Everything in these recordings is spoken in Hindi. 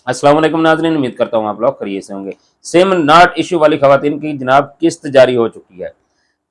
अस्सलाम वालेकुम नाज़रीन, उम्मीद करता हूँ आप लोग खैरियत से होंगे। सिम नॉट इश्यू वाली खवातीन की जनाब किस्त जारी हो चुकी है।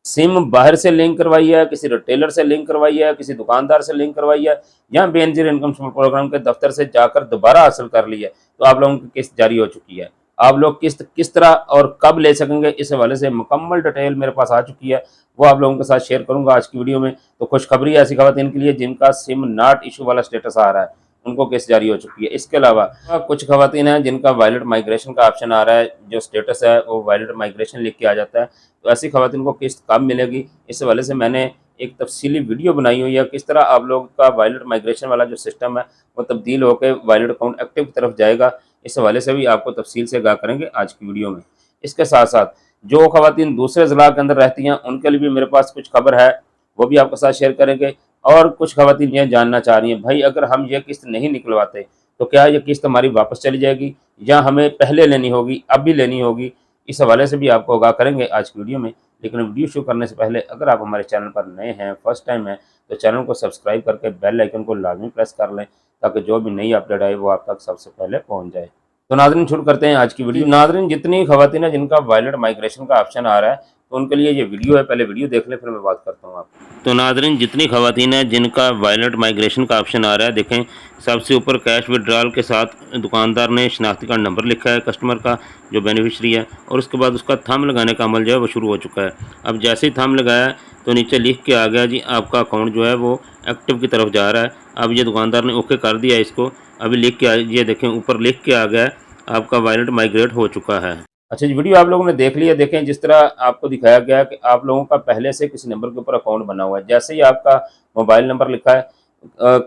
सिम बाहर से लिंक करवाई है, किसी रिटेलर से लिंक करवाई है, किसी दुकानदार से लिंक करवाई है, या बेनज़ीर इनकम सपोर्ट प्रोग्राम के दफ्तर से जाकर दोबारा हासिल कर ली है, तो आप लोगों की किस्त जारी हो चुकी है। आप लोग किस्त किस तरह और कब ले सकेंगे, इस हवाले से मुकम्मल डिटेल मेरे पास आ चुकी है, वो आप लोगों के साथ शेयर करूँगा आज की वीडियो में। तो खुशखबरी है ऐसी खवातीन के लिए जिनका सिम नॉट इशू वाला स्टेटस आ रहा है, उनको किस्त जारी हो चुकी है। इसके अलावा कुछ खवातीन हैं जिनका वायलेट माइग्रेशन का ऑप्शन आ रहा है, जो स्टेटस है वो वायलेट माइग्रेशन लिख के आ जाता है, तो ऐसी खवातीन को किस्त कब मिलेगी, इस हवाले से मैंने एक तफसीली वीडियो बनाई हुई है। किस तरह आप लोग का वायलेट माइग्रेशन वाला जो सिस्टम है वो तब्दील होकर वायलेट अकाउंट एक्टिव की तरफ जाएगा, इस हवाले से भी आपको तफसील से आगाह करेंगे आज की वीडियो में। इसके साथ साथ जो खवातीन दूसरे ज़िला के अंदर रहती हैं उनके लिए भी मेरे पास कुछ खबर है, वो भी आपके साथ शेयर करेंगे। और कुछ खवातीन ये जानना चाह रही हैं, भाई अगर हम ये किस्त नहीं निकलवाते तो क्या ये किस्त हमारी वापस चली जाएगी या हमें पहले लेनी होगी, अब भी लेनी होगी, इस हवाले से भी आपको आगाह करेंगे आज की वीडियो में। लेकिन वीडियो शुरू करने से पहले अगर आप हमारे चैनल पर नए हैं, फर्स्ट टाइम है, तो चैनल को सब्सक्राइब करके बेल आइकन को लाजमी प्रेस कर लें, ताकि जो भी नई अपडेट आए वो आप तक सबसे पहले पहुंच जाए। तो नाज़रीन शुरू करते हैं आज की वीडियो। नाज़रीन जितनी खवातीन है जिनका वायलेट माइग्रेशन का ऑप्शन आ रहा है, तो उनके लिए ये वीडियो है, पहले वीडियो देख लें फिर मैं बात करता हूँ आपको। तो नाज़रीन जितनी खवातीन है जिनका वायलेट माइग्रेशन का ऑप्शन आ रहा है, देखें सबसे ऊपर कैश विड्रॉल के साथ दुकानदार ने शनाख्ती कार्ड नंबर लिखा है कस्टमर का जो बेनिफिशरी है, और उसके बाद उसका थंब लगाने का अमल जो है वो शुरू हो चुका है। अब जैसे ही थंब लगाया तो नीचे लिख के आ गया जी आपका अकाउंट जो है वो एक्टिव की तरफ जा रहा है। अब ये दुकानदार ने ओके कर दिया इसको, अभी लिख के ये देखें ऊपर लिख के आ गया है आपका वायलेट माइग्रेट हो चुका है। अच्छा जी, वीडियो आप लोगों ने देख लिया। देखें जिस तरह आपको दिखाया गया कि आप लोगों का पहले से किसी नंबर के ऊपर अकाउंट बना हुआ है, जैसे ही आपका मोबाइल नंबर लिखा है,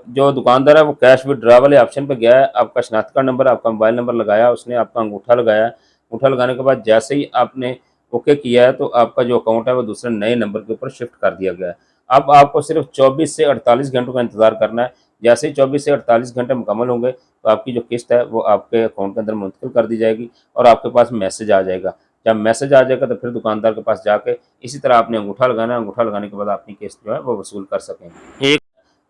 जो दुकानदार है वो कैश विड्रॉ वाले ऑप्शन पे गया है, आपका शनाख्ती कार्ड नंबर, आपका मोबाइल नंबर लगाया, उसने आपका अंगूठा लगाया। अंगूठा लगाने के बाद जैसे ही आपने ओके किया है तो आपका जो अकाउंट है वो दूसरे नए नंबर के ऊपर शिफ्ट कर दिया गया है। अब आपको सिर्फ 24 से 48 घंटों का इंतज़ार करना है। जैसे ही 24 से 48 घंटे मुकम्मल होंगे तो आपकी जो किस्त है वो आपके अकाउंट के अंदर मुंतकिल कर दी जाएगी और आपके पास मैसेज आ जाएगा। जब मैसेज आ जाएगा तो फिर दुकानदार के पास जाके इसी तरह आपने अंगूठा लगाना है। अंगूठा लगाने के बाद अपनी किस्त जो है वो वसूल कर सकेंगे। एक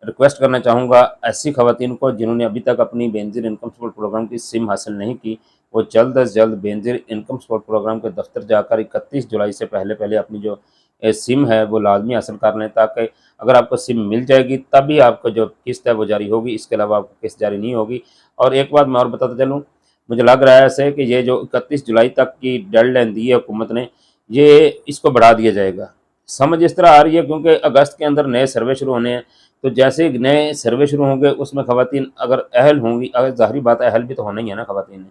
रिक्वेस्ट करना चाहूँगा ऐसी खवातीन को जिन्होंने अभी तक अपनी बेनज़ीर इनकम सपोर्ट प्रोग्राम की सिम हासिल नहीं की, वो जल्द अज़ जल्द बेनज़ीर इनकम सपोर्ट प्रोग्राम के दफ्तर जाकर 31 जुलाई से पहले पहले अपनी जो सिम है वो लाजमी हासिल कर लें, ताकि अगर आपको सिम मिल जाएगी तभी आपको जो किस्त है वो जारी होगी, इसके अलावा आपको किस्त जारी नहीं होगी। और एक बात मैं और बताता चलूँ, मुझे लग रहा है ऐसे कि ये जो 31 जुलाई तक की डेडलाइन दी है हुकूमत ने, ये इसको बढ़ा दिया जाएगा। समझ इस तरह आ रही है क्योंकि अगस्त के अंदर नए सर्वे शुरू होने हैं, तो जैसे ही नए सर्वे शुरू होंगे उसमें खवातीन अगर अहल होंगी, अगर ज़ाहिरी बात है अहल भी तो होना ही है ना खवातीन ने,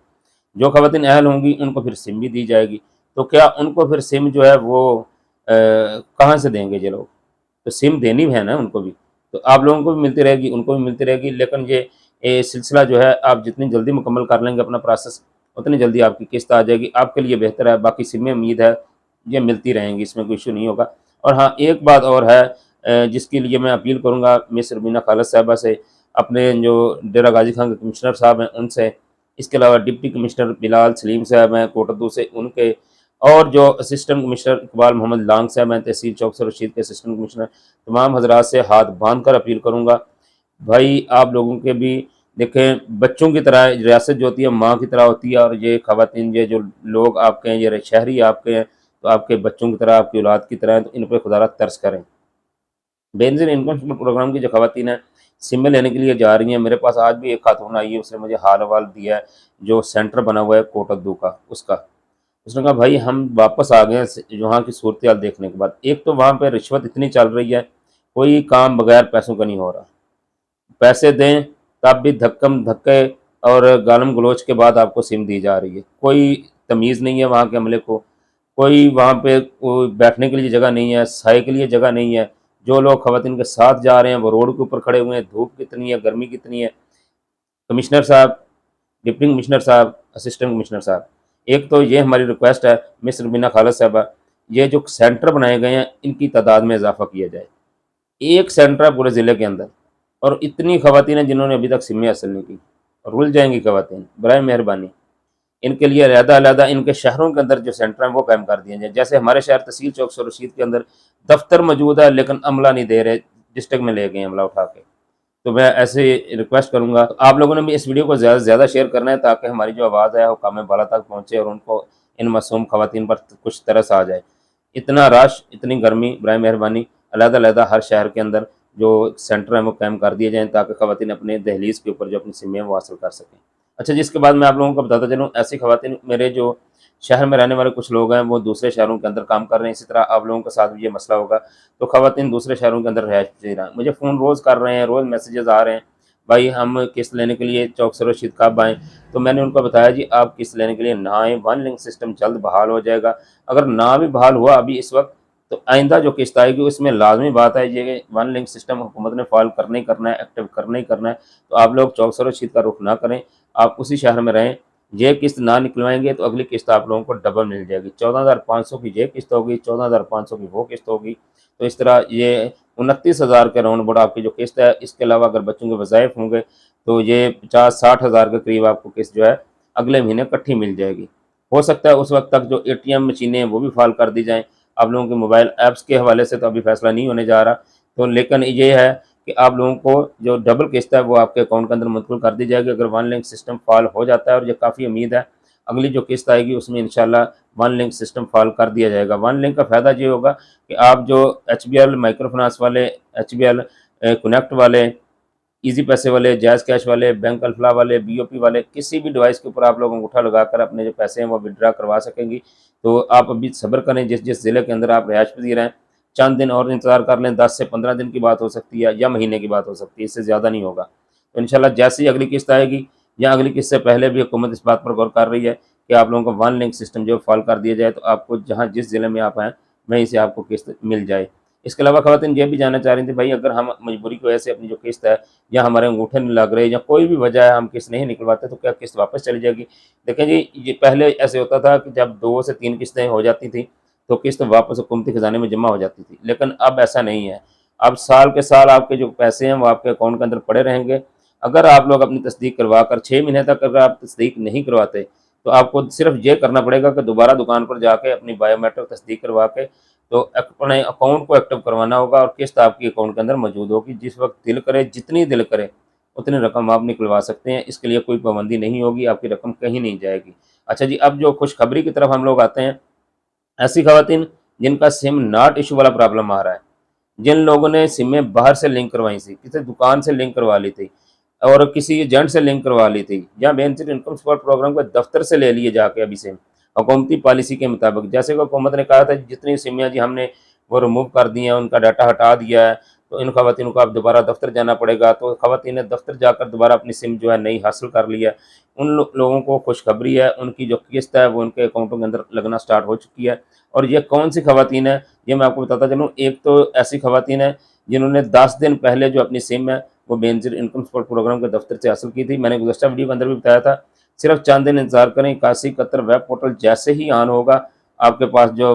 जो खवातीन अहल होंगी उनको फिर सिम भी दी जाएगी। तो क्या उनको फिर सिम जो है वो कहाँ से देंगे ये लोग? तो सिम देनी है ना उनको भी, तो आप लोगों को भी मिलती रहेगी, उनको भी मिलती रहेगी। लेकिन ये सिलसिला जो है आप जितनी जल्दी मुकम्मल कर लेंगे अपना प्रोसेस, उतनी जल्दी आपकी किस्त आ जाएगी, आपके लिए बेहतर है। बाकी सिमें उम्मीद है ये मिलती रहेंगी, इसमें कोई इशू नहीं होगा। और हाँ, एक बात और है जिसके लिए मैं अपील करूँगा मिस रुबीना खालिद साहिबा से, अपने जो डेरा गाजी खान के कमिश्नर साहब हैं उनसे, इसके अलावा डिप्टी कमिश्नर बिलाल सलीम साहब हैं कोटद्दू से, उनके, और जो असिस्टेंट कमिश्नर इकबाल मोहम्मद लांग साहब हैं तहसील चौक से रशीद के असिस्टेंट कमिश्नर, तमाम हजरात से हाथ बांध कर अपील करूँगा, भाई आप लोगों के भी देखें बच्चों की तरह रियासत जो होती है माँ की तरह होती है, और ये खवातीन ये जो लोग आपके हैं, ये शहरी आपके हैं, तो आपके बच्चों की तरह, आपकी औलाद की तरह हैं, तो इन पर खुदा तरस करें। बेनज़ीर इनकम सपोर्ट प्रोग्राम की जो खवातीन है सिमें लेने के लिए जा रही हैं, मेरे पास आज भी एक खातून आई है, उसने मुझे हाल हवाल दिया है जो सेंटर बना हुआ है कोटद्दू का उसका। उसने कहा भाई हम वापस आ गए हैं वहाँ की सूरत हाल देखने के बाद। एक तो वहाँ पे रिश्वत इतनी चल रही है, कोई काम बगैर पैसों का नहीं हो रहा। पैसे दें तब भी धक्कम धक्के और गालम गलोच के बाद आपको सिम दी जा रही है। कोई तमीज़ नहीं है वहाँ के अमले को, कोई वहाँ पे कोई बैठने के लिए जगह नहीं है, साए के लिए जगह नहीं है। जो लोग खवातीन के साथ जा रहे हैं वो रोड के ऊपर खड़े हुए हैं, धूप कितनी है, गर्मी कितनी है। कमिश्नर साहब, डिप्टी कमिश्नर साहब, असिस्टेंट कमिश्नर साहब, एक तो ये हमारी रिक्वेस्ट है मिस रुबीना खालिद साहबा, ये जो सेंटर बनाए गए हैं इनकी तादाद में इजाफा किया जाए। एक सेंटर है पूरे ज़िले के अंदर, और इतनी खवातीन हैं जिन्होंने अभी तक सिमें हासिल नहीं की, रुल जाएंगी खवातीन, बराए मेहरबानी इनके लिए अलहदा-अलहदा इनके शहरों के अंदर जो सेंटर हैं वो कायम कर दिए जाएँ। जैसे हमारे शहर तहसील चौक से रशीद के अंदर दफ्तर मौजूद है लेकिन अमला नहीं दे रहे, डिस्ट्रिक्ट में ले गए अमला उठा के। तो मैं ऐसे रिक्वेस्ट करूँगा, तो आप लोगों ने भी इस वीडियो को ज़्यादा से ज़्यादा शेयर करना है ताकि हमारी जो आवाज़ है वो काम बाला तक पहुँचे और उनको इन मासूम ख़वातीन पर कुछ तरस आ जाए। इतना रश, इतनी गर्मी, बराए मेहरबानी अलग-अलग हर शहर के अंदर जो सेंटर हैं वो कायम कर दिए जाएँ ताकि ख़वातीन अपने दहलीज़ के ऊपर जो अपनी सिमें वो हासिल कर सकें। अच्छा जी, इसके बाद मैं आप लोगों को बताता चलूँ, ऐसी ख़वातीन मेरे जो शहर में रहने वाले कुछ लोग हैं वो दूसरे शहरों के अंदर काम कर रहे हैं, इसी तरह आप लोगों के साथ भी ये मसला होगा, तो ख़वातीन दूसरे शहरों के अंदर रिहाइश पज़ीर हैं। मुझे फ़ोन रोज़ कर रहे हैं, रोज़ मैसेजेस आ रहे हैं, भाई हम किस्त लेने के लिए चौक सरोशीद कब आएँ? तो मैंने उनको बताया जी आप किस्त लेने के लिए ना आएँ, वन लिंक सिस्टम जल्द बहाल हो जाएगा। अगर ना भी बहाल हुआ अभी इस वक़्त, तो आइंदा जो किस्त आएगी उसमें लाज़मी बात है ये वन लिंक सिस्टम हुकूमत ने फ़ाल करना ही करना है, एक्टिव करना ही करना है। तो आप लोग चौक सरोशीद का रुख ना करें, आप उसी शहर में रहें। ये किस्त ना निकलवाएँगे तो अगली किस्त आप लोगों को डबल मिल जाएगी। 14,500 की ये किस्त होगी, 14,500 की वो किस्त होगी। तो इस तरह ये 29,000 के राउंड अबाउट आपकी जो किस्त है, इसके अलावा अगर बच्चों के वज़ाइफ होंगे तो ये 50-60 हज़ार के करीब आपको किस्त जो है अगले महीने इकट्ठी मिल जाएगी। हो सकता है उस वक़्त तक जो एटीएम मशीनें हैं वो भी फ़ाल कर दी जाएँ। आप लोगों के मोबाइल ऐप्स के हवाले से तो अभी फ़ैसला नहीं होने जा रहा। तो लेकिन ये है कि आप लोगों को जो डबल किस्त है वो आपके अकाउंट के अंदर मुंतकिल कर दी जाएगी अगर वन लिंक सिस्टम फ़ाल हो जाता है, और ये काफ़ी उम्मीद है अगली जो किस्त आएगी उसमें इंशाल्लाह वन लिंक सिस्टम फ़ाल कर दिया जाएगा। वन लिंक का फ़ायदा ये होगा कि आप जो एचबीएल माइक्रो फाइनेंस वाले, एचबीएल कनेक्ट वाले, ईज़ी पैसे वाले, जैज़ कैश वाले, बैंक अल्फ़लाह वाले, बीओपी वाले, किसी भी डिवाइस के ऊपर आप लोग अंगूठा लगाकर अपने जो पैसे हैं वो विथड्रा करवा सकेंगी। तो आप अभी सब्र करें, जिस ज़िले के अंदर आप रिहाइश पज़ीर हैं, चंद दिन और इंतज़ार कर लें, 10 से 15 दिन की बात हो सकती है या महीने की बात हो सकती है, इससे ज़्यादा नहीं होगा। तो इंशाल्लाह जैसे ही अगली किस्त आएगी या अगली किस्त से पहले भी हुकूमत इस बात पर गौर कर रही है कि आप लोगों को वन लिंक सिस्टम जो फ़ाल कर दिया जाए, तो आपको जहाँ जिस ज़िले में आप हैं, वहीं से आपको किस्त मिल जाए। इसके अलावा ख़वातीन ये भी जानना चाह रही थी, भाई अगर हम मजबूरी की वजह से अपनी जो किस्त है या हमारे अंगूठे नहीं लग रहे या कोई भी वजह है हम किस्त नहीं निकलवाते, तो क्या किस्त वापस चली जाएगी? देखें जी, ये पहले ऐसे होता था कि जब 2 से 3 किस्तें हो जाती थी, तो किस्त वापस हुकूमती खजाने में जमा हो जाती थी। लेकिन अब ऐसा नहीं है। अब साल के साल आपके जो पैसे हैं वो आपके अकाउंट के अंदर पड़े रहेंगे। अगर आप लोग अपनी तस्दीक करवा कर 6 महीने तक अगर आप तस्दीक नहीं करवाते, तो आपको सिर्फ ये करना पड़ेगा कि दोबारा दुकान पर जाके अपनी बायोमेट्रिक तस्दीक करवा के तो अपने अकाउंट को एक्टिव करवाना होगा और किस्त आपकी अकाउंट के अंदर मौजूद होगी। जिस वक्त दिल करे, जितनी दिल करे उतनी रकम आप निकलवा सकते हैं। इसके लिए कोई पाबंदी नहीं होगी, आपकी रकम कहीं नहीं जाएगी। अच्छा जी, अब जो खुशखबरी की तरफ हम लोग आते हैं, ऐसी ख़वातीन जिनका सिम नॉट इशू वाला प्रॉब्लम आ रहा है, जिन लोगों ने सिमें बाहर से लिंक करवाई थी, किसी दुकान से लिंक करवा ली थी और किसी एजेंट से लिंक करवा ली थी या बेनिफिट इनकम सपोर्ट प्रोग्राम के दफ्तर से ले लिए जाके अभी सिम हुकूमती पॉलिसी के मुताबिक, जैसे कि हुकूमत ने कहा था जितनी सिमें जी हमने वो रिमूव कर दी हैं, उनका डाटा हटा दिया है, तो इन ख़वातीन को अब दोबारा दफ्तर जाना पड़ेगा। तो ख़वातीन ने दफ्तर जाकर दोबारा अपनी सिम जो है नई हासिल कर ली है। उन लोगों को खुशखबरी है, उनकी जो किस्त है वो उनके अकाउंटों के अंदर लगना स्टार्ट हो चुकी है। और ये कौन सी ख़वातीन है, ये मैं आपको बताता चलूँ। एक तो ऐसी ख़वातीन है जिन्होंने 10 दिन पहले जो अपनी सिम है वो बेनज़ीर इनकम सपोर्ट प्रोग्राम के दफ्तर से हासिल की थी। मैंने गुज़श्ता वीडियो के अंदर भी बताया था, सिर्फ चंद दिन इंतज़ार करें। 8171 वेब पोर्टल जैसे ही ऑन होगा, आपके पास जो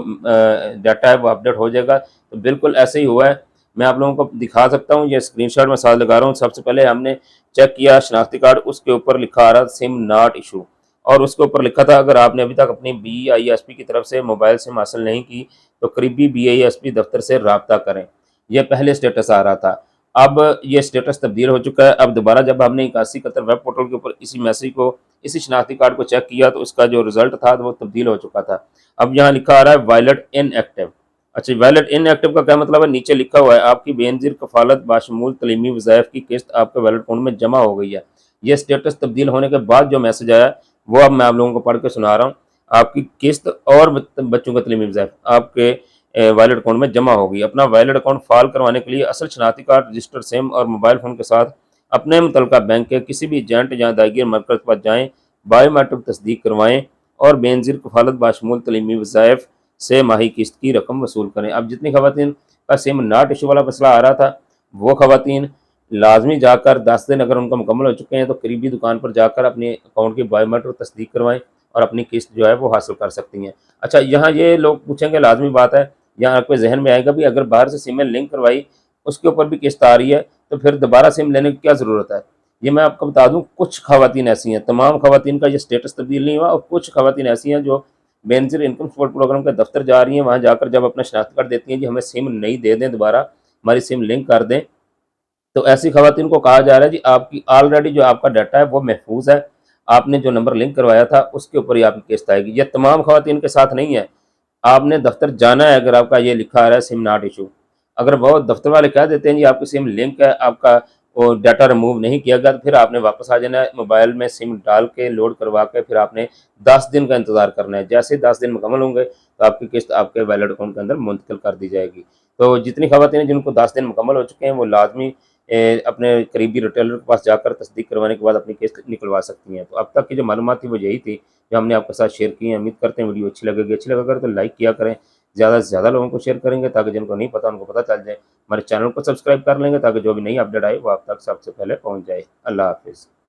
डाटा है वो अपडेट हो जाएगा। तो बिल्कुल ऐसे ही हुआ है। मैं आप लोगों को दिखा सकता हूँ, ये स्क्रीनशॉट मैं साथ लगा रहा हूँ। सबसे पहले हमने चेक किया शनाख्ती कार्ड, उसके ऊपर लिखा आ रहा सिम नॉट इशू, और उसके ऊपर लिखा था अगर आपने अभी तक अपनी BISP की तरफ से मोबाइल सिम हासिल नहीं की तो करीबी BISP दफ्तर से रब्ता करें। यह पहले स्टेटस आ रहा था। अब ये स्टेटस तब्दील हो चुका है। अब दोबारा जब हमने 8171 वेब पोर्टल के ऊपर इसी मैसेज को, इसी शनाख्ती कार्ड को चेक किया तो उसका जो रिजल्ट था वो तब्दील हो चुका था। अब यहाँ लिखा आ रहा है वॉलेट इनएक्टिव। अच्छा, वॉलेट इनएक्टिव का क्या मतलब है? नीचे लिखा हुआ है आपकी बेनज़ीर कफ़ालत बाशमूल तलीमी वज़ाइफ की किस्त आपके वॉलेट अकाउंट में जमा हो गई है। ये स्टेटस तब्दील होने के बाद जो मैसेज आया वो अब मैं आप लोगों को पढ़ के सुना रहा हूँ। आपकी किस्त और बच्चों का तलीमी वज़ाइफ आपके वॉलेट अकाउंट में जमा होगी। अपना वॉलेट अकाउंट फाल करवाने के लिए असल शनाख्ती कार्ड, रजिस्टर सिम और मोबाइल फ़ोन के साथ अपने मुतल्लिका बैंक के किसी भी एजेंट या दायगिर मरकज़ पर जाएँ, बायोमेट्रिक तस्दीक करवाएँ और बेनज़ीर कफ़ालत बाशमूल तलीमी वज़ाइफ से माही किस्त की रकम वसूल करें। अब जितनी ख़वातीन का सिम नॉट इशू वाला मसला आ रहा था, वो ख़वातीन लाजमी जाकर 10 दिन अगर उनका मुकम्मल हो चुके हैं तो करीबी दुकान पर जाकर अपने अकाउंट की बायोमेट्रिक तस्दीक करवाएँ और अपनी किस्त जो है वो हासिल कर सकती हैं। अच्छा, यहाँ ये लोग पूछेंगे, लाजमी बात है, यहाँ आपके जहन में आएगा भी अगर बाहर से सिमें लिंक करवाई उसके ऊपर भी किस्त आ रही है तो फिर दोबारा सिम लेने की क्या ज़रूरत है? ये मैं आपको बता दूँ, कुछ ख़वातीन ऐसी हैं, तमाम ख़वातीन का ये स्टेटस तब्दील नहीं हुआ, और कुछ ख़वातीन ऐसी हैं जो बेनज़ीर इनकम सपोर्ट प्रोग्राम के दफ्तर जा रही हैं, वहाँ जाकर जब अपना शनाख्ती कार्ड देती हैं, जी हमें सिम नहीं दे दें, दोबारा हमारी सिम लिंक कर दें, तो ऐसी खवातीन को कहा जा रहा है जी आपकी ऑलरेडी जो आपका डाटा है वो महफूज है, आपने जो नंबर लिंक करवाया था उसके ऊपर ही आपकी किस्त आएगी। ये तमाम खवातीन के साथ नहीं है। आपने दफ्तर जाना है, अगर आपका ये लिखा आ रहा है सिम नॉट इशू, अगर वो दफ्तर वाले कह देते हैं जी आपकी सिम लिंक है, आपका वो डाटा रिमूव नहीं किया गया, तो फिर आपने वापस आ जाना है, मोबाइल में सिम डाल के लोड करवा के फिर आपने 10 दिन का इंतजार करना है। जैसे ही 10 दिन मुकम्मल होंगे तो आपकी किस्त आपके वैलिड अकाउंट के अंदर मुंतकिल कर दी जाएगी। तो जितनी खवातीन जिनको 10 दिन मुकम्मल हो चुके हैं वो लाजमी अपने करीबी रिटेलर के पास जाकर तस्दीक करवाने के बाद अपनी किस्त निकलवा सकती हैं। तो अब तक की जो मालूमात थी वो यही थी जो हमने आपके साथ शेयर की है। उम्मीद करते हैं वीडियो अच्छी लगेगी, अच्छी लगा कर तो लाइक किया करें, ज़्यादा से ज़्यादा लोगों को शेयर करेंगे ताकि जिनको नहीं पता उनको पता चल जाए। हमारे चैनल को सब्सक्राइब कर लेंगे ताकि जो भी नई अपडेट आए वो आप तक सबसे पहले पहुँच जाए। अल्लाह हाफिज़।